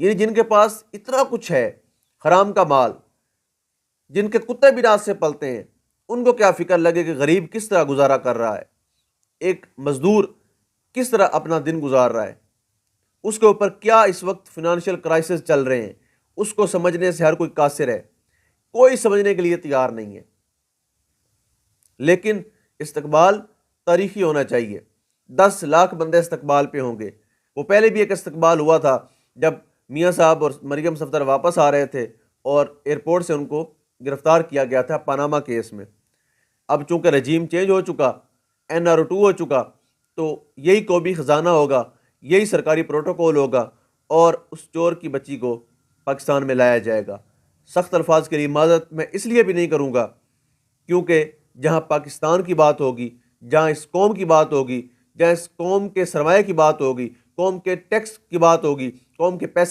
یعنی جن کے پاس اتنا کچھ ہے، حرام کا مال، جن کے کتے بھی ناز سے پلتے ہیں، ان کو کیا فکر لگے کہ غریب کس طرح گزارا کر رہا ہے، ایک مزدور کس طرح اپنا دن گزار رہا ہے، اس کے اوپر کیا اس وقت فنانشیل کرائسس چل رہے ہیں، اس کو سمجھنے سے ہر کوئی قاصر ہے، کوئی سمجھنے کے لیے تیار نہیں ہے۔ لیکن استقبال تاریخی ہونا چاہیے، 10 لاکھ بندے استقبال پہ ہوں گے۔ وہ پہلے بھی ایک استقبال ہوا تھا جب میاں صاحب اور مریم صفدر واپس آ رہے تھے اور ایئرپورٹ سے ان کو گرفتار کیا گیا تھا پاناما کیس میں۔ اب چونکہ رجیم چینج ہو چکا، NR2 ہو چکا، تو یہی قومی خزانہ ہوگا، یہی سرکاری پروٹوکول ہوگا اور اس چور کی بچی کو پاکستان میں لایا جائے گا۔ سخت الفاظ کے لیے معذرت میں اس لیے بھی نہیں کروں گا کیونکہ جہاں پاکستان کی بات ہوگی، جہاں اس قوم کی بات ہوگی، جہاں اس قوم کے سرمایہ کی بات ہوگی، قوم کے ٹیکس کی بات ہوگی، قوم کے پیسے